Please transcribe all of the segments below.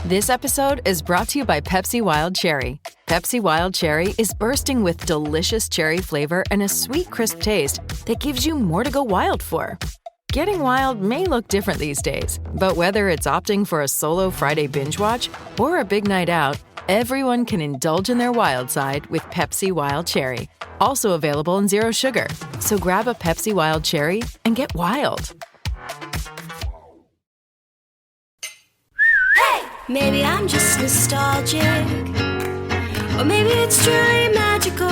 This episode is brought to you by Pepsi Wild Cherry. Pepsi Wild Cherry is bursting with delicious cherry flavor and a sweet, crisp taste that gives you more to go wild for. Getting wild may look different these days, but whether it's opting for a solo Friday binge watch or a big night out, everyone can indulge in their wild side with Pepsi Wild Cherry. Also available in Zero Sugar. So grab a Pepsi Wild Cherry and get wild. Hey! Maybe I'm just nostalgic, or maybe it's truly magical.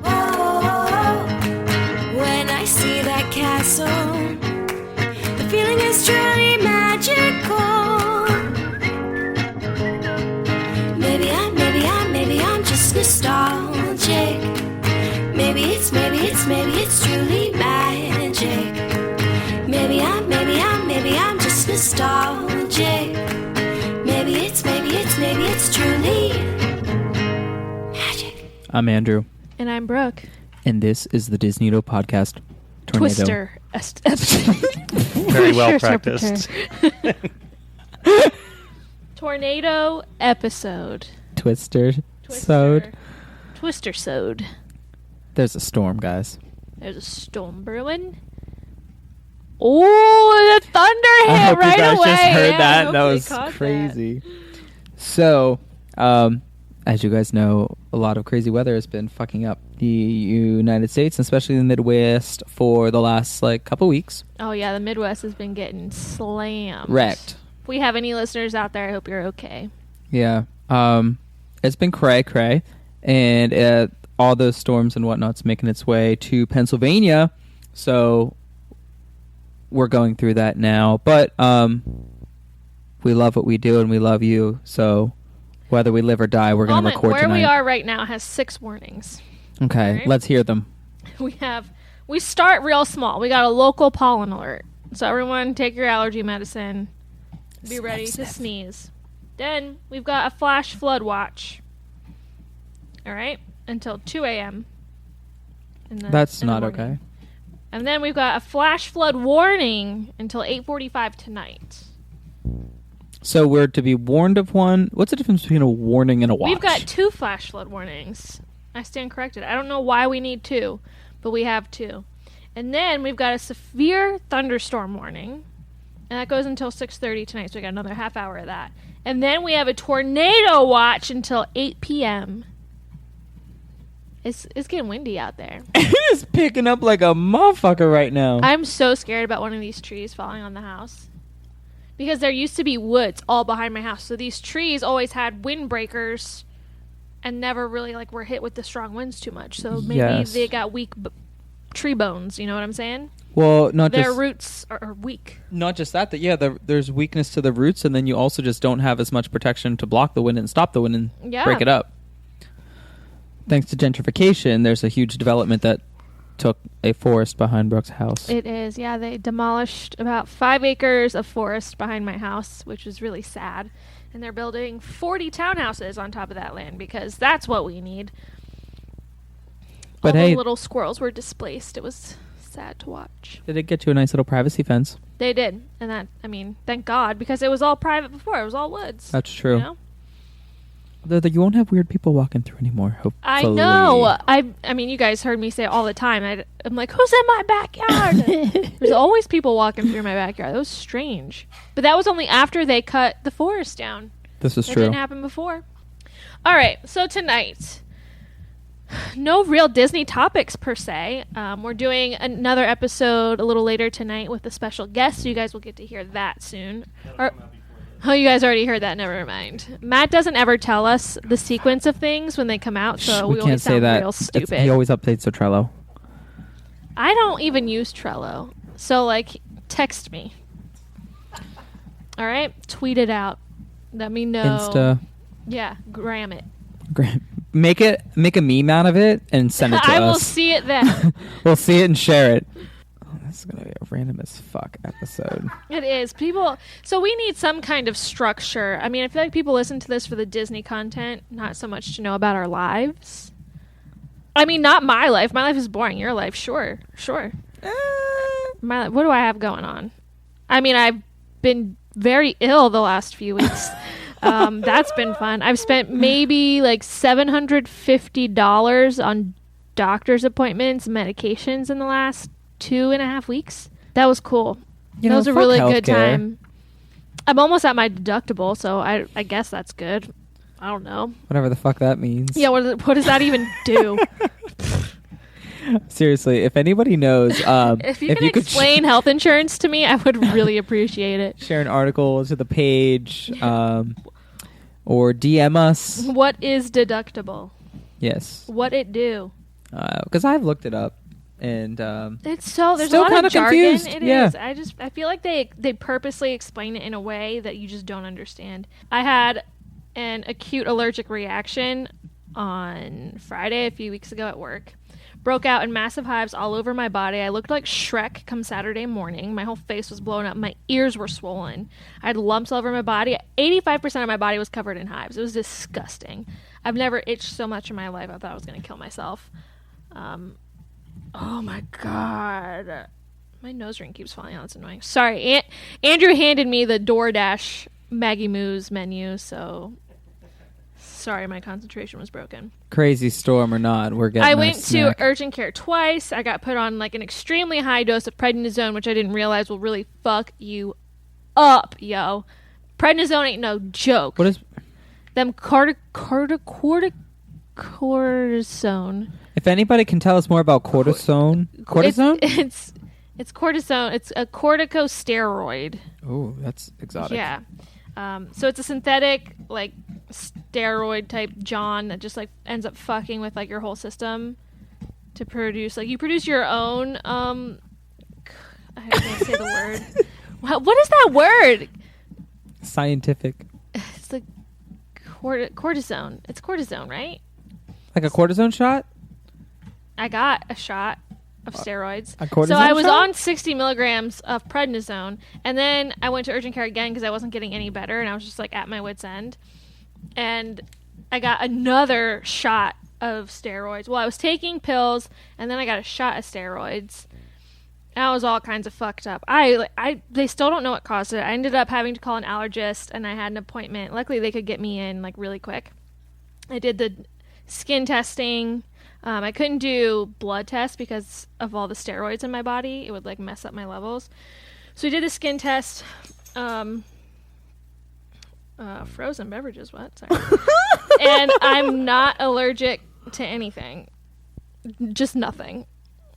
Oh, when I see that castle, the feeling is truly magical. Maybe I'm just nostalgic. Maybe it's truly magic. Maybe I'm just nostalgic. Maybe it's truly magic. I'm Andrew. And I'm Brooke. And this is the Disneydo podcast. Tornado. Twister. Very well practiced. Tornado episode. Twister-sode. Twister-sode. There's a storm, guys. There's a storm brewing. Oh, the thunder hit right away. I hope you guys just heard that. That was caught crazy. That. So, as you guys know, a lot of crazy weather has been fucking up the United States, especially the Midwest, for the last couple weeks. Oh yeah, the Midwest has been getting slammed. Wrecked. If we have any listeners out there, I hope you're okay. Yeah. It's been cray, and all those storms and whatnot's making its way to Pennsylvania. So we're going through that now, but we love what we do and we love you. So whether we live or die, we're going to record where tonight. we are right now has 6 warnings. Okay, right? Let's hear them. We start real small. We got a local pollen alert. So everyone take your allergy medicine. Be ready to sneeze. Then we've got a flash flood watch. All right? Until 2 a.m. That's not okay. And then we've got a flash flood warning until 8:45 tonight. So we're to be warned of one. What's the difference between a warning and a watch? We've got 2 flash flood warnings. I stand corrected. I don't know why we need 2, but we have 2. And then we've got a severe thunderstorm warning. And that goes until 6:30 tonight, so we got another half hour of that. And then we have a tornado watch until 8 p.m. It's getting windy out there. It's picking up like a motherfucker right now. I'm so scared about one of these trees falling on the house. Because there used to be woods all behind my house. So these trees always had windbreakers and never really were hit with the strong winds too much. So maybe they got weak tree bones, you know what I'm saying? Well, their roots are weak. Not just that, there's weakness to the roots, and then you also just don't have as much protection to block the wind and stop the wind and break it up. Thanks to gentrification, there's a huge development that took a forest behind Brooke's house. It is, yeah. They demolished about 5 acres of forest behind my house, which is really sad. And they're building 40 townhouses on top of that land because that's what we need. But all the little squirrels were displaced. It was sad to watch. Did it get you a nice little privacy fence? They did. And thank God, because it was all private before. It was all woods. That's true. You know? Although you won't have weird people walking through anymore, hopefully. I know. I mean, you guys heard me say it all the time. I'm like, who's in my backyard? There's always people walking through my backyard. That was strange. But that was only after they cut the forest down. This is true. It didn't happen before. All right. So tonight, no real Disney topics per se. We're doing another episode a little later tonight with a special guest, so you guys will get to hear that soon. Oh, you guys already heard that. Never mind. Matt doesn't ever tell us the sequence of things when they come out, so we always sound real stupid. He always updates the Trello. I don't even use Trello, so text me. All right, tweet it out. Let me know. Insta. Yeah, gram it. Make a meme out of it and send it to us. I will see it then. We'll see it and share it. This is going to be a random as fuck episode. It is. So we need some kind of structure. I mean, I feel like people listen to this for the Disney content, not so much to know about our lives. I mean, not my life. My life is boring. Your life, sure. My life, what do I have going on? I mean, I been very ill the last few weeks. That's been fun. I've spent maybe like $750 on doctor's appointments, medications in the last 2.5 weeks. That was cool. That was a really good time. I'm almost at my deductible, so I guess that's good. I don't know. Whatever the fuck that means. Yeah, what does that even do? Seriously, if anybody knows, if you could explain health insurance to me, I would really appreciate it. Share an article to the page, or DM us. What is deductible? Yes. What it do? Because I've looked it up, and it's there's still a lot of jargon. Confused. It yeah. is. I feel like they purposely explain it in a way that you just don't understand. I had an acute allergic reaction on Friday a few weeks ago at work. Broke out in massive hives all over my body. I looked like Shrek come Saturday morning. My whole face was blown up. My ears were swollen. I had lumps all over my body. 85% of my body was covered in hives. It was disgusting. I've never itched so much in my life. I thought I was going to kill myself. Oh my God. My nose ring keeps falling out. It's annoying. Sorry. Andrew handed me the DoorDash Maggie Moo's menu, so... Sorry, my concentration was broken. Crazy storm or not, we're getting I went to urgent care twice. I got put on like an extremely high dose of prednisone, which I didn't realize will really fuck you up, yo. Prednisone ain't no joke. What is... Them cortisone. If anybody can tell us more about cortisone. Cortisone? It's cortisone. It's a corticosteroid. Oh, that's exotic. Yeah. So it's a synthetic, like, steroid type John that just, like, ends up fucking with, like, your whole system to produce, like, you produce your own, I can't say the word. What is that word? Scientific. It's like cortisone. It's cortisone, right? Like a cortisone shot? I got a shot of steroids. A cortisone so I was shot? on 60 milligrams of prednisone, and then I went to urgent care again because I wasn't getting any better, and I was just like at my wit's end. And I got another shot of steroids. Well, I was taking pills, and then I got a shot of steroids. And I was all kinds of fucked up. They still don't know what caused it. I ended up having to call an allergist, and I had an appointment. Luckily, they could get me in like really quick. I did the skin testing. I couldn't do blood tests because of all the steroids in my body. It would like mess up my levels. So we did the skin test. Frozen beverages, what? Sorry. And I'm not allergic to anything. Just nothing.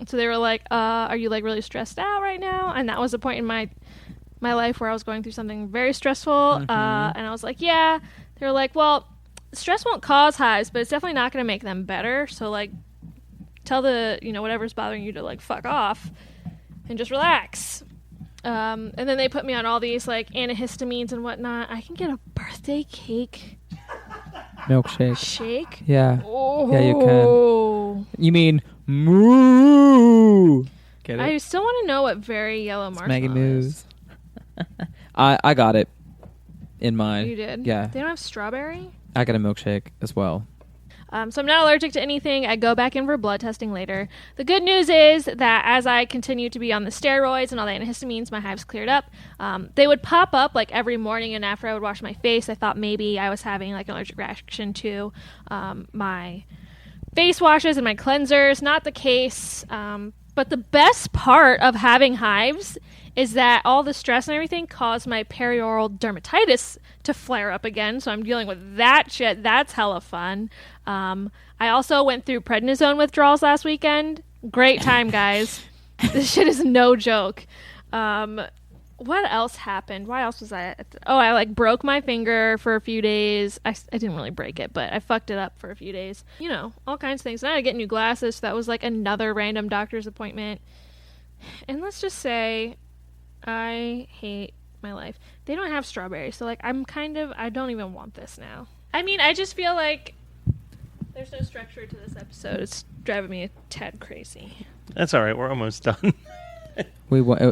So they were like, are you like really stressed out right now? And that was a point in my life where I was going through something very stressful. And I was like, yeah. They were like, well, stress won't cause hives, but it's definitely not going to make them better. So, like, tell whatever's bothering you to, like, fuck off and just relax. And then they put me on all these, like, antihistamines and whatnot. I can get a birthday cake. Milkshake. Shake? Yeah. Oh. Yeah, you can. You mean moo? Get it? I still want to know what very yellow marshmallow Maggie Moo's. is. I got it in mine. You did? Yeah. They don't have strawberry? I got a milkshake as well. So I'm not allergic to anything. I go back in for blood testing later. The good news is that as I continue to be on the steroids and all the antihistamines, my hives cleared up. They would pop up like every morning, and after I would wash my face, I thought maybe I was having like an allergic reaction to my face washes and my cleansers. Not the case. But the best part of having hives is that all the stress and everything caused my perioral dermatitis to flare up again. So I'm dealing with that shit. That's hella fun. I also went through prednisone withdrawals last weekend. Great time, guys. This shit is no joke. What else happened? Why else was I? I like broke my finger for a few days. I didn't really break it, but I fucked it up for a few days. You know, all kinds of things. And I had to get new glasses. So that was like another random doctor's appointment. And let's just say I hate my life. They don't have strawberries, so like I don't even want this now. I mean, I just feel like there's no structure to this episode. It's driving me a tad crazy. That's all right. We're almost done.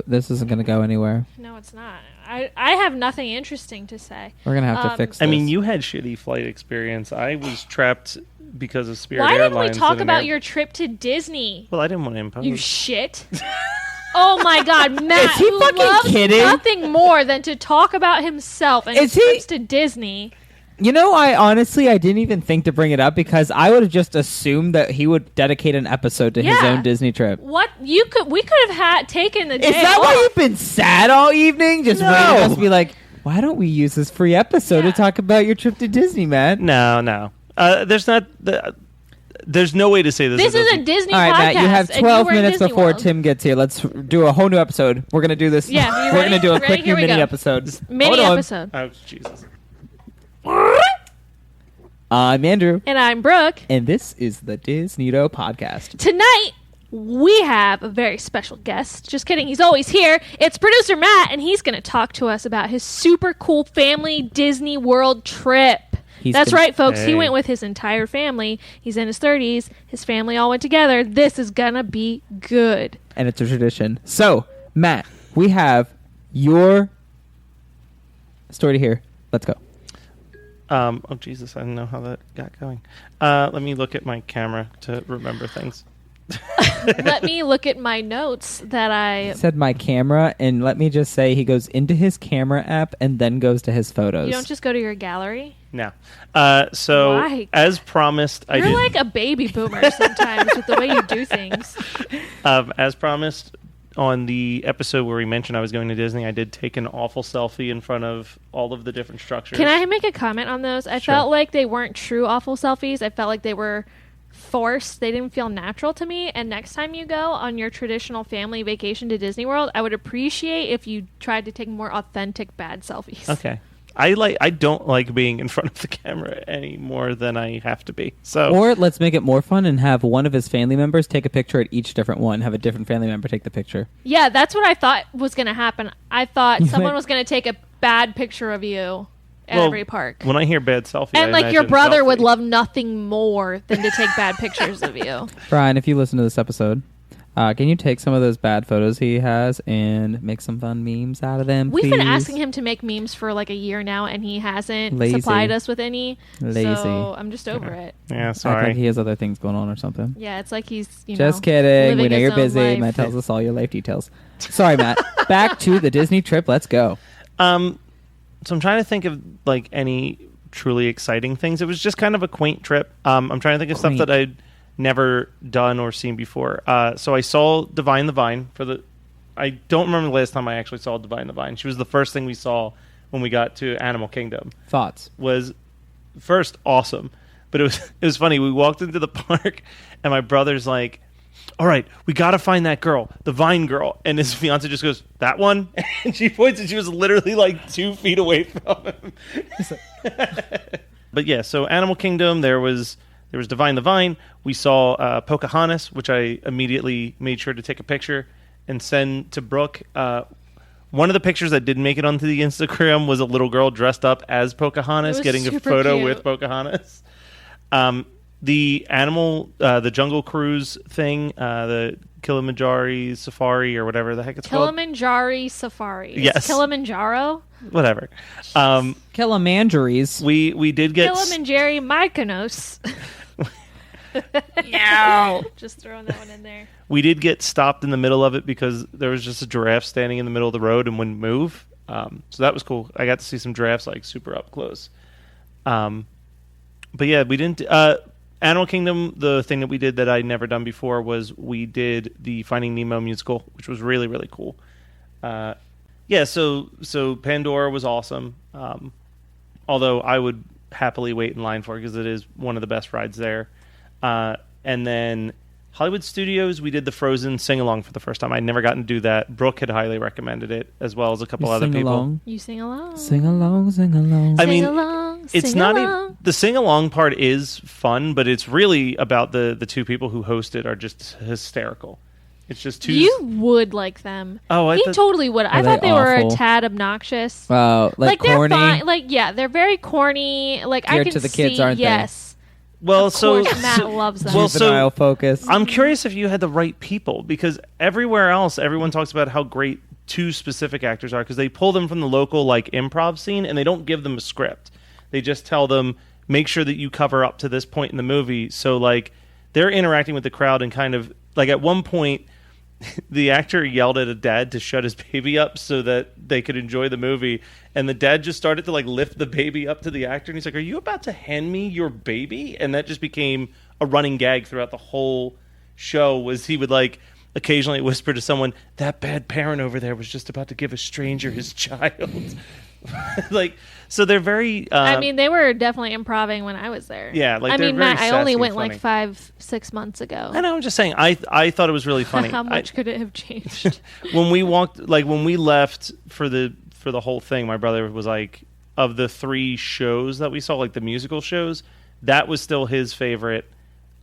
This isn't going to go anywhere. No, it's not. I have nothing interesting to say. We're going to have to fix this. I mean, you had shitty flight experience. I was trapped because of Spirit Why Airlines. didn't we talk about your trip to Disney? Well, I didn't want to impose. You shit. Oh my God, Matt, Is he who fucking loves kidding? nothing more than to talk about himself and his Is he- trips to Disney. You know, I didn't even think to bring it up because I would have just assumed that he would dedicate an episode to his Yeah. own Disney trip. What we could have taken the day Is that off. why you've been sad all evening? Just No. waiting us to be like, why don't we use this free episode to talk about your trip to Disney, man? No. There's no way to say this. This is a Disney All right, podcast. Matt, you have and 12 were in minutes Disney before World. Tim gets here. Let's do a whole new episode. We're going to do this. Yeah, you we're ready? going to do a Ready? quick Here new we mini go. episode. Mini Hold on. episode. Oh, Jesus. I'm Andrew, And I'm Brooke. and this is the Disneydo podcast. Tonight, we have a very special guest. Just kidding, he's always here. It's producer Matt, and he's going to talk to us about his super cool family Disney World trip. That's right, folks. He Hey. went with his entire family. He's in his 30s. His family all went together. This is going to be good. And it's a tradition. So, Matt, we have your story to hear. Let's go. Oh, Jesus. I didn't know how that got going. Let me look at my camera to remember things. Let me look at my notes that I... Said my camera, and let me just say he goes into his camera app and then goes to his photos. You don't just go to your gallery? No. So, Why? as promised, I You're did. like a baby boomer sometimes with the way you do things. As promised, on the episode where we mentioned I was going to Disney, I did take an awful selfie in front of all of the different structures. Can I make a comment on those? I Sure. felt like they weren't true awful selfies. I felt like they were forced. They didn't feel natural to me. And next time you go on your traditional family vacation to Disney World, I would appreciate if you tried to take more authentic bad selfies. Okay. I don't like being in front of the camera any more than I have to be. So Or let's make it more fun and have one of his family members take a picture at each different one. Have a different family member take the picture. Yeah, that's what I thought was going to happen. I thought You someone might- was going to take a bad picture of you at Well, every park. when I hear bad selfie, And I like your imagine brother selfie. would love nothing more than to take bad pictures of you. Brian, if you listen to this episode, can you take some of those bad photos he has and make some fun memes out of them, We've been please? asking him to make memes for like a year now, and he hasn't Lazy. supplied us with any. Lazy. So I'm just over it. Yeah, Act sorry. like he has other things going on or something. Yeah, it's like he's Just kidding. We living know his you're own busy. life. Matt tells us all your life details. Sorry, Matt. Back to the Disney trip. Let's go. So I'm trying to think of like any truly exciting things. It was just kind of a quaint trip. I'm trying to think of stuff Quaint. that I'd never done or seen before. So I saw Divine the Vine I don't remember the last time I actually saw Divine the Vine. She was the first thing we saw when we got to Animal Kingdom. Thoughts? Was first awesome, but it was funny. We walked into the park and my brother's like, all right, we got to find that girl, the Vine girl. And his fiance just goes, that one? And she points and she was literally like 2 feet away from him. But yeah, so Animal Kingdom, there was Divine the Vine. We saw Pocahontas, which I immediately made sure to take a picture and send to Brooke. One of the pictures that didn't make it onto the Instagram was a little girl dressed up as Pocahontas It was getting a super photo cute. with Pocahontas. The Jungle Cruise thing, the Kilimanjaro Safari or whatever the heck it's called. Kilimanjaro Safari. Is Yes. Kilimanjaro. Whatever. Kilimanjaros. We did get Kilimanjaro Mykonos. No. Just throwing that one in there. we did get stopped in the middle of it because there was just a giraffe standing in the middle of the road and wouldn't move. So that was cool. I got to see some giraffes like super up close. But yeah, we didn't. Animal Kingdom, the thing that we did that I'd never done before was we did the Finding Nemo musical, which was really, really cool. Yeah, so Pandora was awesome. Although I would happily wait in line for it because it is one of the best rides there. And then Hollywood Studios, we did the Frozen sing-along for the first time. I'd never gotten to do that. Brooke had highly recommended it, as well as a couple other people. Along. You sing along. Sing along, sing along. I mean, Sing along, it's sing not along. the sing-along part is fun, but it's really about the two people who host it are just hysterical. It's just two. You would like them. Oh, I he thought- totally would. I Are thought they they were a awful? tad obnoxious. Like they're corny. fine. Like yeah, they're very corny. Like I Geared can to the kids, see, aren't they? yes. well, Of so course, Matt loves them. well, so- Juvenile focus. I'm curious if you had the right people because everywhere else, everyone talks about how great two specific actors are because they pull them from the local like improv scene and they don't give them a script. They just tell them make sure that you cover up to this point in the movie. So like they're interacting with the crowd and kind of like at one point the actor yelled at a dad to shut his baby up so that they could enjoy the movie, and the dad just started to like lift the baby up to the actor, and he's like, "Are you about to hand me your baby?" And that just became a running gag throughout the whole show. Was he would like occasionally whisper to someone, "That bad parent over there was just about to give a stranger his child." Like, so they're very I mean, they were definitely improving when I was there. Yeah, like, I they're mean, very Matt, I only sassy went and like funny. 5-6 months ago. I know, I'm just saying, I thought it was really funny. How much could it have changed? When we walked, like when we left for the whole thing, my brother was like, of the 3 shows that we saw, like the musical shows, that was still his favorite.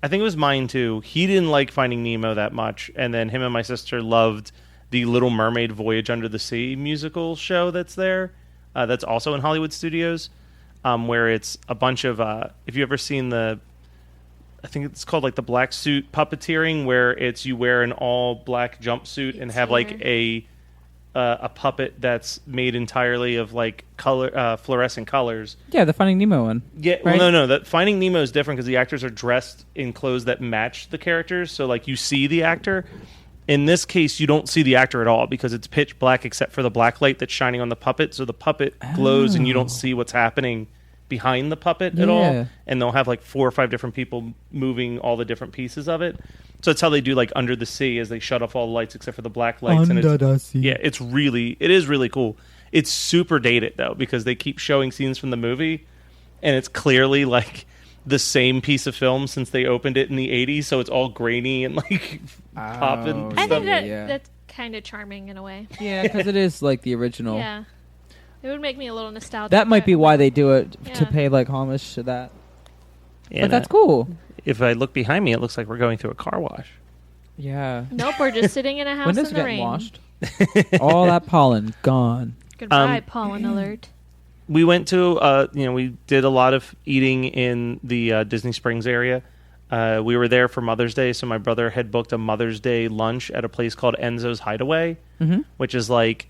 I think it was mine too. He didn't like Finding Nemo that much, and then him and my sister loved the Little Mermaid Voyage Under the Sea musical show that's there. That's also in Hollywood Studios, where it's a bunch of, if you've ever seen I think it's called like the black suit puppeteering, where it's you wear an all black jumpsuit and have like a puppet that's made entirely of like color, fluorescent colors. Yeah, the Finding Nemo one. Yeah, right? well, no, that Finding Nemo is different because the actors are dressed in clothes that match the characters, so like you see the actor. In this case, you don't see the actor at all because it's pitch black except for the black light that's shining on the puppet. So the puppet glows and you don't see what's happening behind the puppet at all. And they'll have like 4 or 5 different people moving all the different pieces of it. So it's how they do like Under the Sea, as they shut off all the lights except for the black lights. Under the sea. Yeah, it is really cool. It's super dated though because they keep showing scenes from the movie, and it's clearly like the same piece of film since they opened it in the 80s, so it's all grainy and like popping. I think Yeah. that's kind of charming in a way. Yeah, because it is like the original. Yeah. It would make me a little nostalgic. That might be why they do it, to Yeah. pay like homage to that. Yeah, But that's cool. If I look behind me, it looks like we're going through a car wash. Yeah. Nope, we're just sitting in a house Windows in the getting rain. washed. All that pollen gone. Goodbye, pollen alert. We went to, we did a lot of eating in the Disney Springs area. We were there for Mother's Day, so my brother had booked a Mother's Day lunch at a place called Enzo's Hideaway, which is like,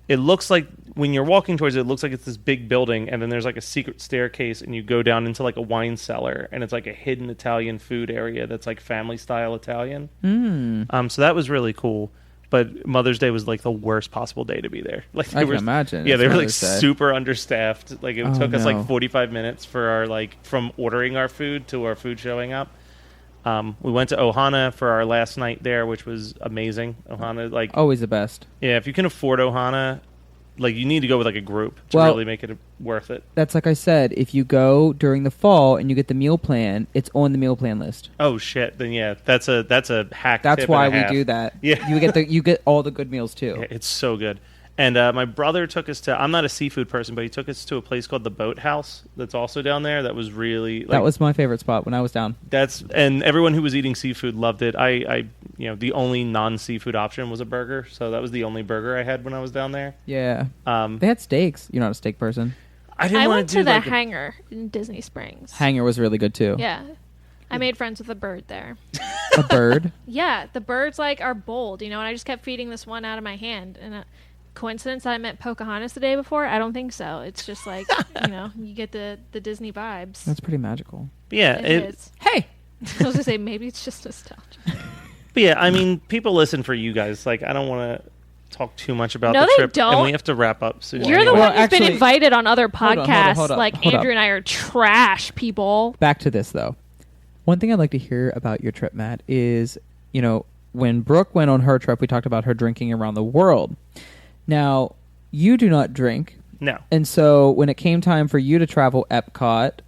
it looks like, when you're walking towards it, it looks like it's this big building, and then there's like a secret staircase, and you go down into like a wine cellar, and it's like a hidden Italian food area that's like family-style Italian. So that was really cool. But Mother's Day was like the worst possible day to be there. Like I can imagine. Yeah, It's they were like Mother's Day. super understaffed. Like it took us no. like 45 minutes for our like from ordering our food to our food showing up. We went to Ohana for our last night there, which was amazing. Ohana, like Always the best. yeah, if you can afford Ohana, like you need to go with like a group to Well- really make it worth it. That's like I said, if you go during the fall and you get the meal plan, it's on the meal plan list. Oh shit! Then yeah, that's a hack. That's tip why and a we half. do that. Yeah. You get all the good meals too. Yeah, it's so good. And my brother took us to, I'm not a seafood person, but he took us to a place called the Boathouse that's also down there. That was really, like, That was my favorite spot when I was down. and everyone who was eating seafood loved it. I the only non-seafood option was a burger. So that was the only burger I had when I was down there. Yeah. They had steaks. You're not a steak person. I didn't I want went to do to the like hangar in Disney Springs. Hanger was really good too. Yeah. I made friends with a bird there. A bird. Yeah, the birds like are bold, and I just kept feeding this one out of my hand. And coincidence that I met Pocahontas the day before? I don't think so. It's just like, you get the Disney vibes. That's pretty magical. yeah, It is. Hey. I was gonna say maybe it's just nostalgia. But yeah, I mean, people listen for you guys. Like, I don't want to talk too much about No, the they trip, and don't. we have to wrap up soon. You're the anyway. one who's been actually- invited on other Hold on, podcasts. hold up, like hold Andrew up. and I are trash people. Back to this though. One thing I'd like to hear about your trip, Matt, is when Brooke went on her trip, we talked about her drinking around the world. Now, you do not drink, No. and so when it came time for you to travel Epcot,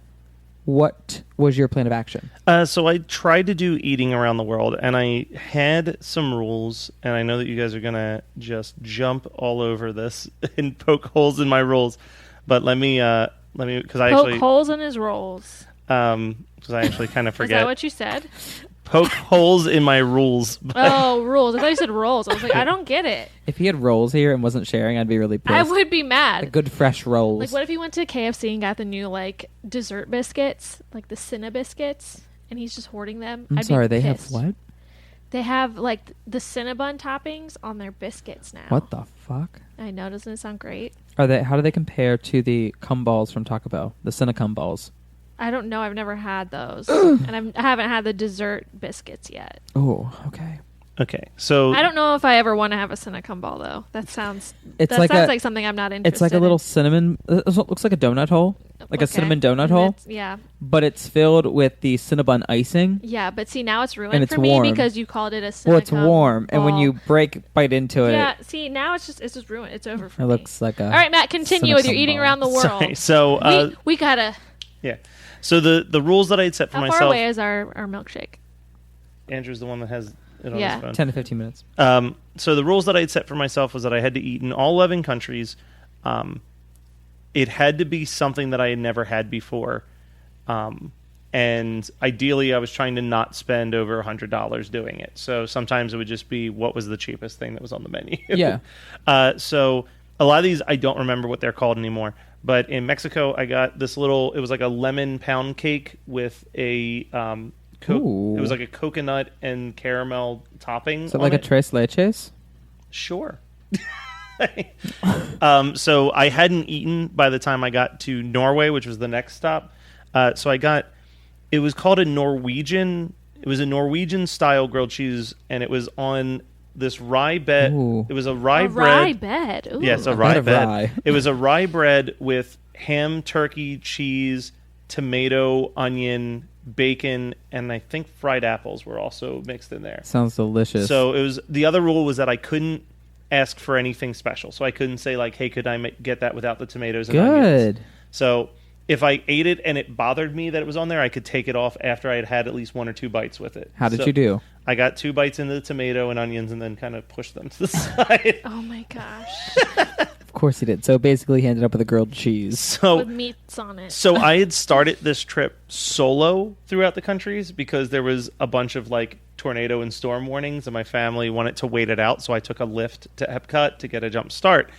what was your plan of action? So I tried to do eating around the world, and I had some rules, and I know that you guys are gonna just jump all over this and poke holes in my rules, but let me because I Poke actually holes in his rolls. because I actually kind of Is forget that what you said? poke holes in my rules. Oh, rules. I thought you said rolls. I was like, I don't get it. If he had rolls here and wasn't sharing, I'd be really pissed. I would be mad. Like good fresh rolls. Like, what if he went to KFC and got the new, like, dessert biscuits, like the Cinna biscuits, and he's just hoarding them? I'm I'd be sorry, they have pissed. what? They have, like, the Cinnabon toppings on their biscuits now. What the fuck? I know, doesn't it sound great? Are they? How do they compare to the cum balls from Taco Bell? The Cinnacum balls. I don't know. I've never had those. And I haven't had the dessert biscuits yet. Oh, okay. Okay, so I don't know if I ever want to have a Cinnacum ball though. That sounds It's sounds like something I'm not interested. It's like a little cinnamon. It looks like a donut hole, like a cinnamon donut hole. Yeah, but it's filled with the Cinnabon icing. yeah, but see now it's ruined And it's for me warm. because you called it a Cinnacum Well, it's warm, and when ball. you bite into it, Yeah, see now it's just ruined. It's over for it me. looks like a. All right, Matt, continue with your Cinnacum eating ball. around the world. sorry. So we gotta. yeah. So the rules that I had set for How myself. far away is our milkshake? Andrew's the one that has it on Yeah. his phone. 10 to 15 minutes. So the rules that I had set for myself was that I had to eat in all 11 countries. It had to be something that I had never had before. And ideally, I was trying to not spend over $100 doing it. So sometimes it would just be what was the cheapest thing that was on the menu. Yeah. So a lot of these, I don't remember what they're called anymore. But in Mexico, I got this little, it was like a lemon pound cake with a... Ooh. It was like a coconut and caramel topping. Is it on like a it. tres leches? Sure. So I hadn't eaten by the time I got to Norway, which was the next stop. So I got, it was called a Norwegian, it was a Norwegian style grilled cheese, and it was on this rye bed. Ooh. It was a rye A bread. rye bed. Ooh. Yes, a bed rye of bed. rye. It was a rye bread with ham, turkey, cheese, tomato, onion, bacon, and I think fried apples were also mixed in there. Sounds delicious. So it was, the other rule was that I couldn't ask for anything special. So I couldn't say like, hey, could I get that without the tomatoes and onions? good. So if I ate it and it bothered me that it was on there, I could take it off after I had had at least 1 or 2 bites with it. How did So you do? I got 2 bites into the tomato and onions and then kind of pushed them to the side. Oh my gosh. Of course he did. So basically, he ended up with a grilled cheese. So With meats on it. So I had started this trip solo throughout the countries because there was a bunch of like tornado and storm warnings, and my family wanted to wait it out. So I took a lift to Epcot to get a jump start.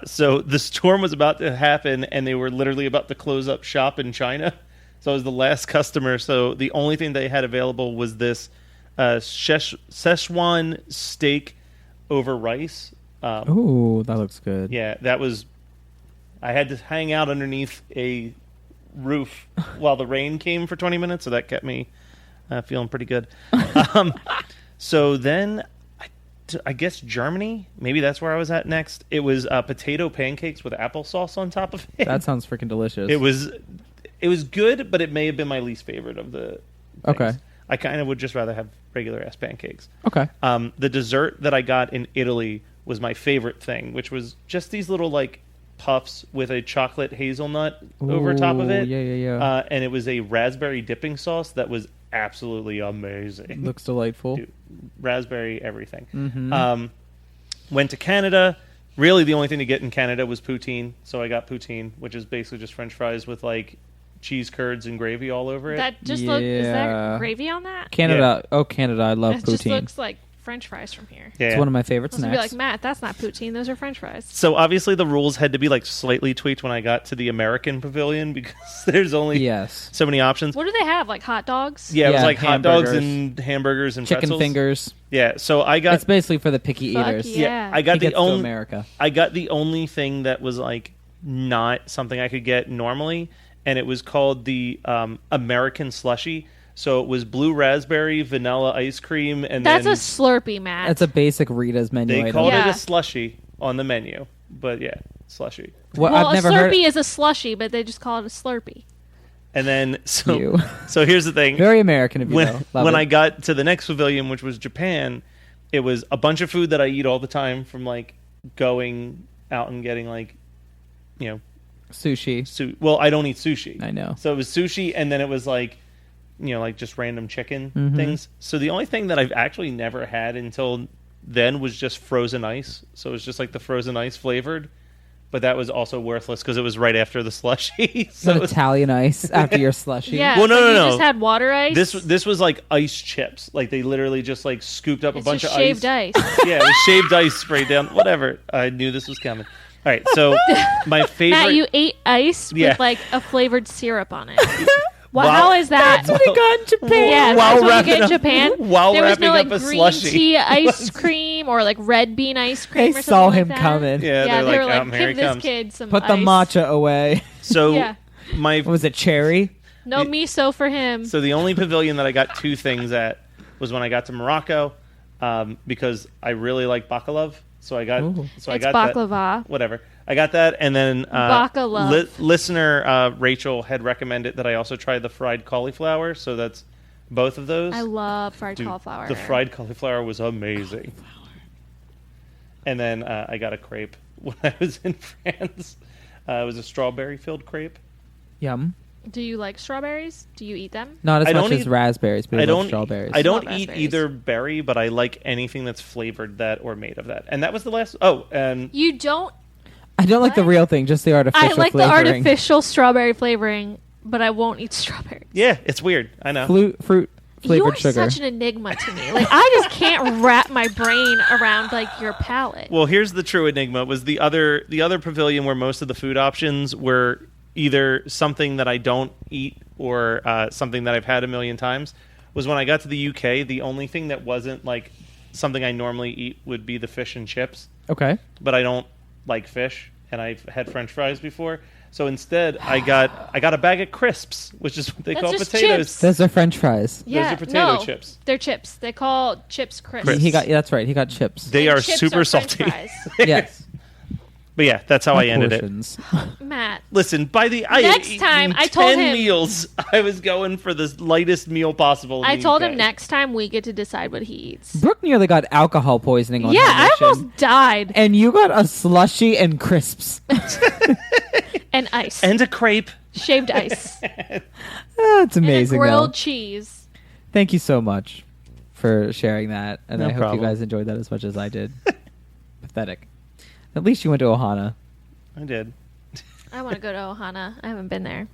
So the storm was about to happen, and they were literally about to close up shop in China. So I was the last customer. So the only thing they had available was this Szechuan steak over rice. Ooh, that looks good. Yeah, that was. I had to hang out underneath a roof while the rain came for 20 minutes, so that kept me feeling pretty good. So then, I guess Germany. Maybe that's where I was at next. It was potato pancakes with applesauce on top of it. That sounds freaking delicious. It was good, but it may have been my least favorite of the things. Okay. I kind of would just rather have regular ass pancakes. Okay. The dessert that I got in Italy was my favorite thing, which was just these little like puffs with a chocolate hazelnut over top of Ooh, it. Yeah. And it was a raspberry dipping sauce that was absolutely amazing. Looks delightful. Dude, raspberry everything. Mm-hmm. Went to Canada. Really, the only thing to get in Canada was poutine. So I got poutine, which is basically just French fries with like cheese curds and gravy all over it. That just look. Is Yeah. there gravy on that? Canada. Oh, Canada. I love It just poutine. looks like French fries from here. Yeah. It's one of my favorite I was gonna be snacks. like, Matt, that's not poutine. Those are French fries. So obviously the rules had to be like slightly tweaked when I got to the American pavilion because there's only Yes. so many options. What do they have? Like hot dogs? Yeah, it was Yeah, like hot dogs hamburgers. and hamburgers and Chicken pretzels. fingers. Yeah, so I got It's basically for the picky Fuck eaters. yeah. I got He the gets to only America. I got the only thing that was like not something I could get normally, and it was called the American slushy. So it was blue raspberry, vanilla ice cream, and That's then a Slurpee, Matt. That's a basic Rita's menu they item. called Yeah. it a slushy on the menu. But yeah, slushy. Well, well, I've a never Slurpee heard. is a slushy, but they just call it a Slurpee. And then so You. so here's the thing. Very American of you, when though. Love when it. I got to the next pavilion, which was Japan, it was a bunch of food that I eat all the time from like going out and getting like, you know, Sushi. well, I don't eat sushi. I know. So it was sushi, and then it was like, you know, like just random chicken Mhm. things. So the only thing that I've actually never had until then was just frozen ice. So it was just like the frozen ice flavored, but that was also worthless because it was right after the slushy. So Some it was- Italian ice after your slushy. Yeah. Well, no, but no, you no. just had water ice. this was like ice chips. Like they literally just like scooped up it's a bunch just of shaved ice. ice. Yeah, it was shaved ice sprayed down. Whatever. I knew this was coming. All right, so my favorite. Matt, you ate ice Yeah. with like a flavored syrup on it. Wow. How is that? That's what he got in Japan. Yeah, While that's what you wrapping get in up- Japan. while there was wrapping no like up a green slushie. tea ice cream or like red bean ice cream. They or saw something him like that. coming. Yeah, Yeah, they're they like, were like, here give he this comes. kid some Put the ice. matcha away. So Yeah. my What was it, cherry? No miso for him. so the only pavilion that I got 2 things at was when I got to Morocco. because I really like baklava. So I got Ooh. so I It's got baklava. that. Whatever. I got that, and then Baklava. listener Rachel had recommended that I also try the fried cauliflower. So that's both of those. I love fried Dude, cauliflower. The fried cauliflower was amazing. And then I got a crepe when I was in France. It was a strawberry-filled crepe. Yum. Do you like strawberries? Do you eat them? Not as I much don't as eat- raspberries, but I love strawberries. I don't Love eat raspberries. either berry, but I like anything that's flavored that or made of that. And that was the last. Oh, and You don't. I don't like the What? real thing, just the artificial I like flavoring. the artificial strawberry flavoring, but I won't eat strawberries. yeah, it's weird. I know. Fruit flavored You're sugar. such an enigma to me. Like I just can't wrap my brain around like your palate. Well, here's the true enigma: was the other pavilion where most of the food options were either something that I don't eat or something that I've had a million times. Was when I got to the UK, the only thing that wasn't like something I normally eat would be the fish and chips. Okay. But I don't like fish, and I've had French fries before. So instead, I got a bag of crisps, which is what they That's call just potatoes. chips. Those are French fries. Yeah, are potato no, chips. They're chips. They call chips crisps. Crisps. He got. Yeah, that's right. He got chips. They And are chips super French salty. fries. Yes. But yeah, that's how I ended it. Portions. Matt, Listen, by the I Next had eaten time, I told 10 him- meals. I was going for the lightest meal possible. in I the told UK. him next time we get to decide what he eats. Brooke nearly got alcohol poisoning on Yeah, her I mission. almost died. And you got a slushy and crisps. And ice. And a crepe. Shaved ice. That's amazing. And a grilled though. cheese. Thank you so much for sharing that, and No I hope problem. you guys enjoyed that as much as I did. Pathetic. At least you went to Ohana. I did. I want to go to Ohana. I haven't been there.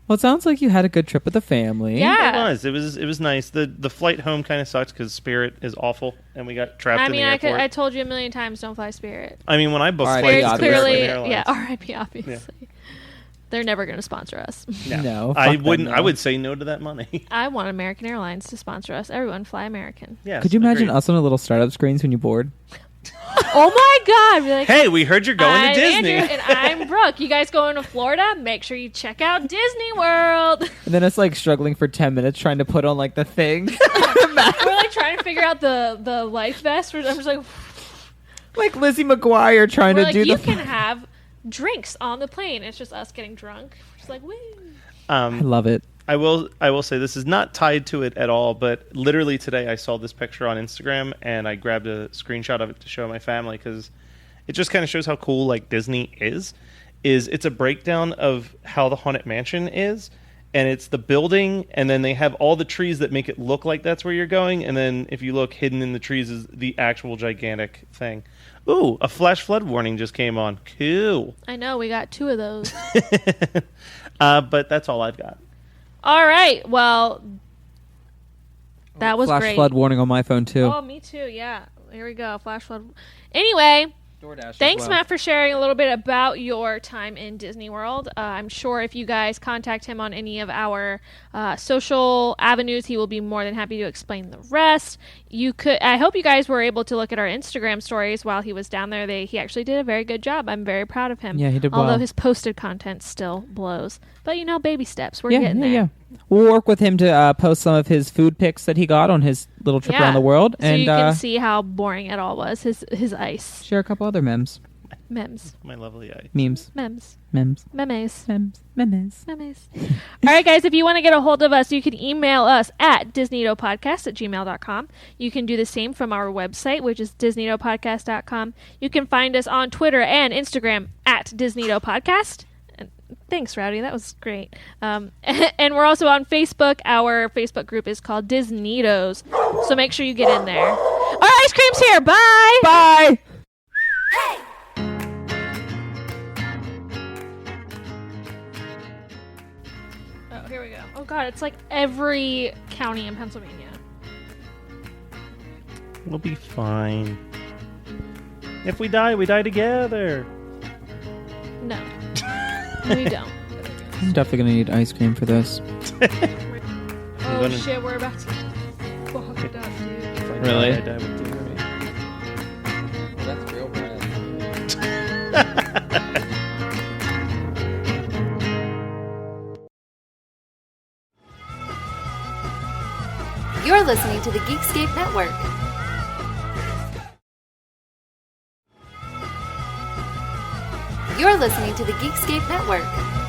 Well, it sounds like you had a good trip with the family. Yeah. It was nice. The flight home kind of sucks because Spirit is awful, and we got trapped I in mean, the airport. I told you a million times, don't fly Spirit. I mean, when I booked R.I.P. flights, Spirit's to obviously. clearly, American yeah, Airlines. R.I.P. Obviously. They're never going to sponsor us. No, I fuck them, wouldn't. I no. would say no to that money. I want American Airlines to sponsor us. Everyone fly American. Yes, Could you imagine agreed. us on a little startup screens when you board? Oh my God! Be like, Hey, we heard you're going I'm to Disney. Andrew, and I'm Brooke. You guys going to Florida? Make sure you check out Disney World. And then it's like struggling for 10 minutes trying to put on like the thing. We're like trying to figure out the life vest. I'm just like, like Lizzie McGuire trying we're to like, do you the. can have drinks on the plane. It's just us getting drunk. We're just like, woo. I love it. I will say this is not tied to it at all, but literally today I saw this picture on Instagram and I grabbed a screenshot of it to show my family because it just kind of shows how cool like Disney is. It's a breakdown of how the Haunted Mansion is, and it's the building, and then they have all the trees that make it look like that's where you're going, and then if you look, hidden in the trees is the actual gigantic thing. Ooh, a flash flood warning just came on. Cool. I know we got 2 of those. But that's all I've got. All right. Well, that was Flash great. flood warning on my phone too. Oh, me too. Yeah. Here we go. Flash flood. Anyway, thanks, Matt, for sharing a little bit about your time in Disney World. I'm sure if you guys contact him on any of our social avenues, he will be more than happy to explain the rest. I hope you guys were able to look at our Instagram stories while he was down there. He actually did a very good job. I'm very proud of him. Yeah, he did Although well. his posted content still blows. But, baby steps. We're getting there. Yeah. We'll work with him to post some of his food pics that he got on his little trip around the world, So and you can see how boring it all was. His ice. share a couple other memes. Memes. My lovely eye. Memes. Memes. Memes. Memes. Memes. Memes. Memes. All right, guys, if you want to get a hold of us, you can email us at disneytopodcast@gmail.com. You can do the same from our website, which is disneytopodcast.com. You can find us on Twitter and Instagram at disneytopodcast. Thanks, Rowdy. That was great. And we're also on Facebook. Our Facebook group is called Disneytos. So make sure you get in there. Our ice cream's here. Bye. Bye. Oh, here we go. Oh, God. It's like every county in Pennsylvania. We'll be fine. If we die, we die together. No. We don't. I'm definitely gonna need ice cream for this. Oh, gonna- shit. We're about to fuck it up, dude. If I Really? die, I die with you. That's real bread. You're listening to the Geekscape Network. You're listening to the Geekscape Network.